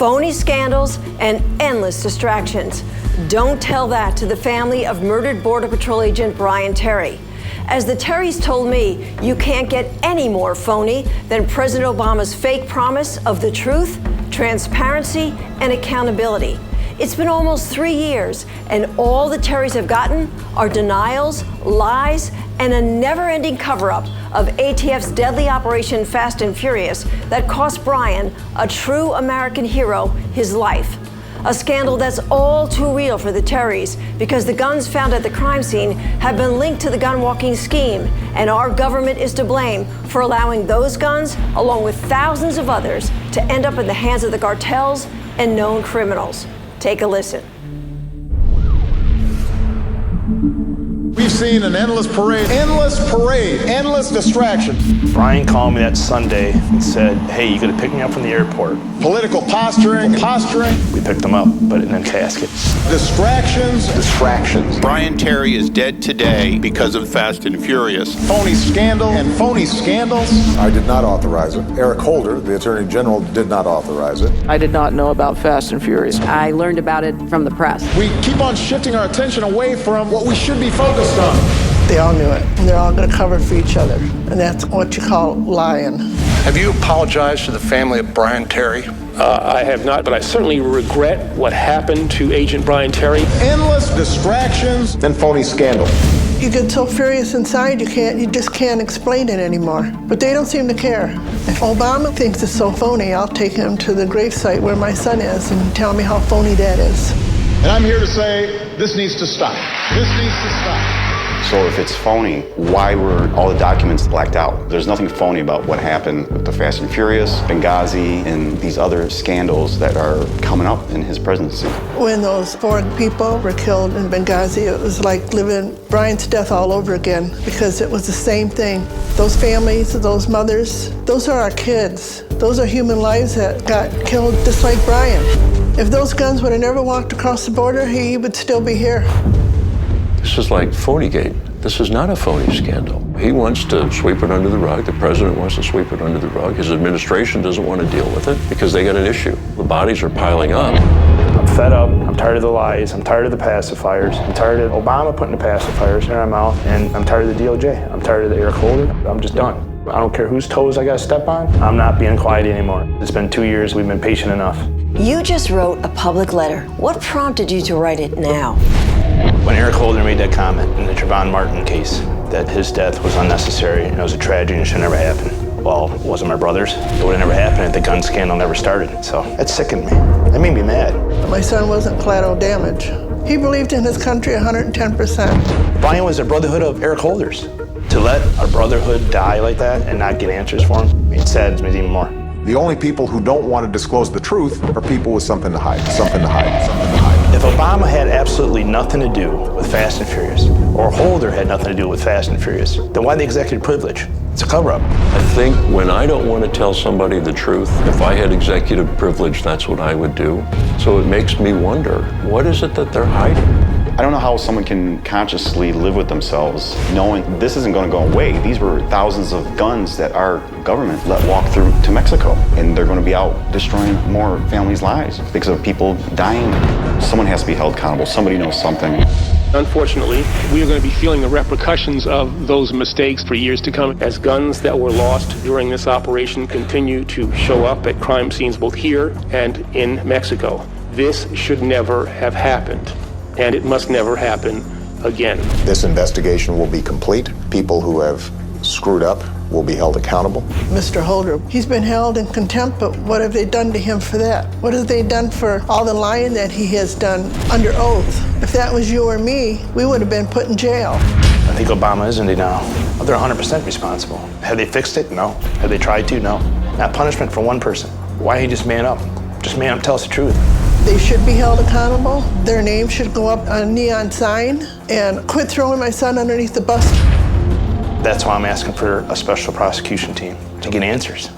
phony scandals, and endless distractions. Don't tell that to the family of murdered Border Patrol agent Brian Terry. As the Terrys told me, you can't get any more phony than President Obama's fake promise of the truth, transparency, and accountability. It's been almost 3 years, and all the Terrys have gotten are denials, lies, and a never-ending cover-up of ATF's deadly Operation Fast and Furious that cost Brian, a true American hero, his life. A scandal that's all too real for the Terrys because the guns found at the crime scene have been linked to the gun-walking scheme, and our government is to blame for allowing those guns, along with thousands of others, to end up in the hands of the cartels and known criminals. Take a listen. We've seen an endless parade, endless distraction. Brian called me that Sunday and said, hey, you gotta pick me up from the airport. Political posturing. We picked him up, but in a casket. Distractions. Brian Terry is dead today because of Fast and Furious. Phony scandal and phony scandals. I did not authorize it. Eric Holder, the Attorney General, did not authorize it. I did not know about Fast and Furious. I learned about it from the press. We keep on shifting our attention away from what we should be focused on. They all knew it, and they're all going to cover for each other. And that's what you call lying. Have you apologized to the family of Brian Terry? I have not, but I certainly regret what happened to Agent Brian Terry. Endless distractions and phony scandal. You get so furious inside, you just can't explain it anymore. But they don't seem to care. If Obama thinks it's so phony, I'll take him to the gravesite where my son is and tell me how phony that is. And I'm here to say, this needs to stop. This needs to stop. So if it's phony, why were all the documents blacked out? There's nothing phony about what happened with the Fast and Furious, Benghazi, and these other scandals that are coming up in his presidency. When those 4 people were killed in Benghazi, it was like living Brian's death all over again because it was the same thing. Those families, those mothers, those are our kids. Those are human lives that got killed just like Brian. If those guns would have never walked across the border, he would still be here. This is like Phonygate. This is not a phony scandal. He wants to sweep it under the rug. The president wants to sweep it under the rug. His administration doesn't want to deal with it because they got an issue. The bodies are piling up. I'm fed up, I'm tired of the lies, I'm tired of the pacifiers, I'm tired of Obama putting the pacifiers in our mouth, and I'm tired of the DOJ. I'm tired of the Eric Holder. I'm just done. I don't care whose toes I gotta step on. I'm not being quiet anymore. It's been 2 years, we've been patient enough. You just wrote a public letter. What prompted you to write it now? When Eric Holder made that comment in the Trayvon Martin case, that his death was unnecessary and it was a tragedy and it should never happen. Well, it wasn't my brother's. It would have never happened if the gun scandal never started. So that sickened me. That made me mad. My son wasn't collateral damage. He believed in his country 110%. Brian was a brotherhood of Eric Holders. To let a brotherhood die like that and not get answers for him, it saddens me even more. The only people who don't want to disclose the truth are people with something to hide. If Obama had absolutely nothing to do with Fast and Furious, or Holder had nothing to do with Fast and Furious, then why the executive privilege? It's a cover-up. I think when I don't want to tell somebody the truth, if I had executive privilege, that's what I would do. So it makes me wonder, what is it that they're hiding? I don't know how someone can consciously live with themselves knowing this isn't going to go away. These were thousands of guns that our government let walk through to Mexico, and they're going to be out destroying more families' lives because of people dying. Someone has to be held accountable. Somebody knows something. Unfortunately, we are going to be feeling the repercussions of those mistakes for years to come as guns that were lost during this operation continue to show up at crime scenes both here and in Mexico. This should never have happened, and it must never happen again. This investigation will be complete. People who have screwed up will be held accountable. Mr. Holder, he's been held in contempt, but what have they done to him for that? What have they done for all the lying that he has done under oath? If that was you or me, we would have been put in jail. I think Obama is indicted now. They're 100% responsible. Have they fixed it? No. Have they tried to? No. Not punishment for one person. Why he just man up? Just man up, tell us the truth. They should be held accountable. Their name should go up on a neon sign, and quit throwing my son underneath the bus. That's why I'm asking for a special prosecution team to get answers.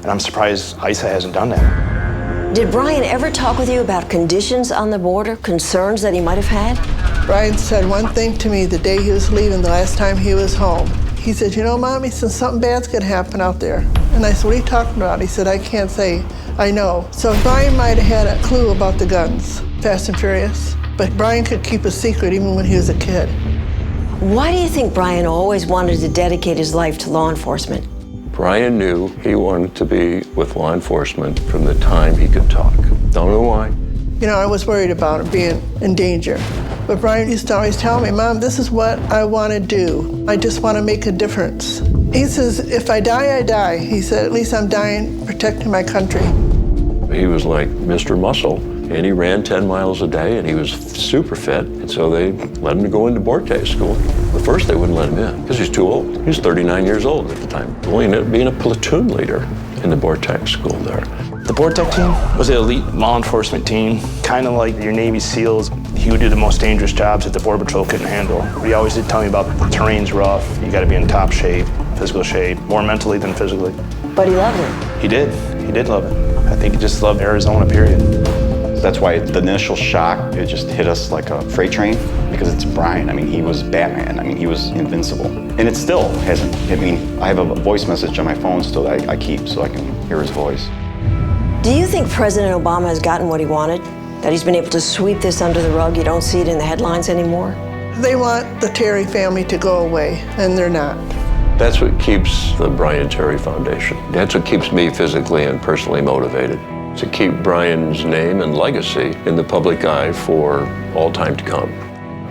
And I'm surprised ISA hasn't done that. Did Brian ever talk with you about conditions on the border, concerns that he might have had? Brian said one thing to me the day he was leaving, the last time he was home. He said, you know, Mom, he said, something bad's gonna happen out there. And I said, what are you talking about? He said, I can't say. I know. So Brian might have had a clue about the guns, Fast and Furious, but Brian could keep a secret even when he was a kid. Why do you think Brian always wanted to dedicate his life to law enforcement? Brian knew he wanted to be with law enforcement from the time he could talk. Don't know why. You know, I was worried about him being in danger. But Brian used to always tell me, Mom, this is what I want to do. I just want to make a difference. He says, if I die, I die. He said, at least I'm dying protecting my country. He was like Mr. Muscle, and he ran 10 miles a day, and he was super fit. And so they let him go into Borte school. At first, they wouldn't let him in because he's too old. He was 39 years old at the time. Only ended up being a platoon leader in the Borte school there. The Bortec team was an elite law enforcement team, kind of like your Navy SEALs. He would do the most dangerous jobs that the Border Patrol couldn't handle. He always did tell me about the terrain's rough, you gotta be in top shape, physical shape, more mentally than physically. But he loved it. He did love it. I think he just loved Arizona, period. That's why the initial shock, it just hit us like a freight train, because it's Brian. I mean, he was Batman. I mean, he was invincible. And it still hasn't. I mean, I have a voice message on my phone still that I keep so I can hear his voice. Do you think President Obama has gotten what he wanted? That he's been able to sweep this under the rug? You don't see it in the headlines anymore? They want the Terry family to go away, and they're not. That's what keeps the Brian Terry Foundation. That's what keeps me physically and personally motivated. To keep Brian's name and legacy in the public eye for all time to come.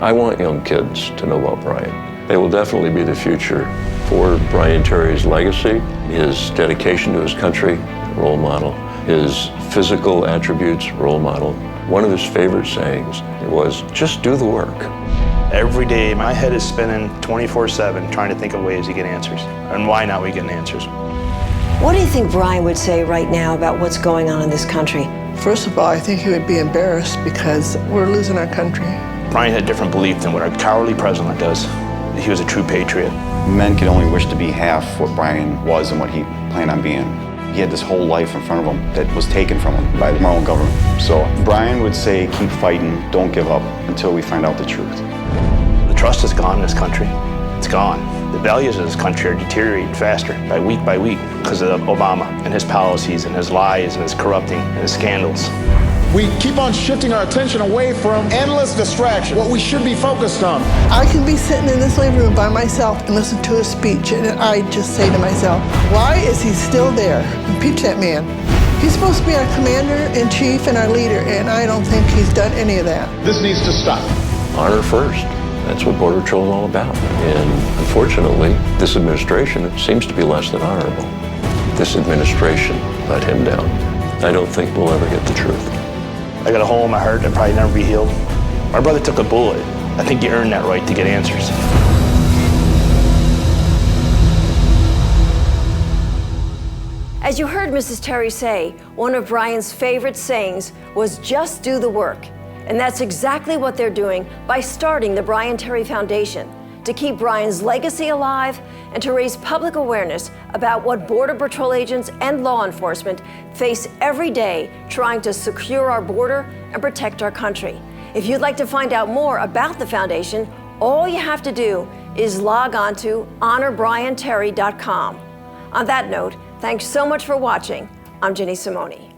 I want young kids to know about Brian. They will definitely be the future for Brian Terry's legacy, his dedication to his country, role model, his physical attributes, role model. One of his favorite sayings was, just do the work. Every day, my head is spinning 24/7 trying to think of ways to get answers. And why not we getting answers? What do you think Brian would say right now about what's going on in this country? First of all, I think he would be embarrassed because we're losing our country. Brian had a different belief than what our cowardly president does. He was a true patriot. Men can only wish to be half what Brian was and what he planned on being. He had this whole life in front of him that was taken from him by our own government. So Brian would say, keep fighting, don't give up until we find out the truth. The trust is gone in this country. It's gone. The values of this country are deteriorating faster by week because of Obama and his policies and his lies and his corrupting and his scandals. We keep on shifting our attention away from endless distraction, what we should be focused on. I can be sitting in this living room by myself and listen to his speech, and I just say to myself, why is he still there? Impeach that man. He's supposed to be our commander-in-chief and our leader, and I don't think he's done any of that. This needs to stop. Honor first. That's what Border Patrol is all about. And unfortunately, this administration seems to be less than honorable. This administration let him down. I don't think we'll ever get the truth. I got a hole in my heart that probably never be healed. My brother took a bullet. I think you earned that right to get answers. As you heard Mrs. Terry say, one of Brian's favorite sayings was just do the work. And that's exactly what they're doing by starting the Brian Terry Foundation, to keep Brian's legacy alive and to raise public awareness about what Border Patrol agents and law enforcement face every day trying to secure our border and protect our country. If you'd like to find out more about the foundation, all you have to do is log on to honorbrianterry.com. On that note, thanks so much for watching. I'm Ginny Simone.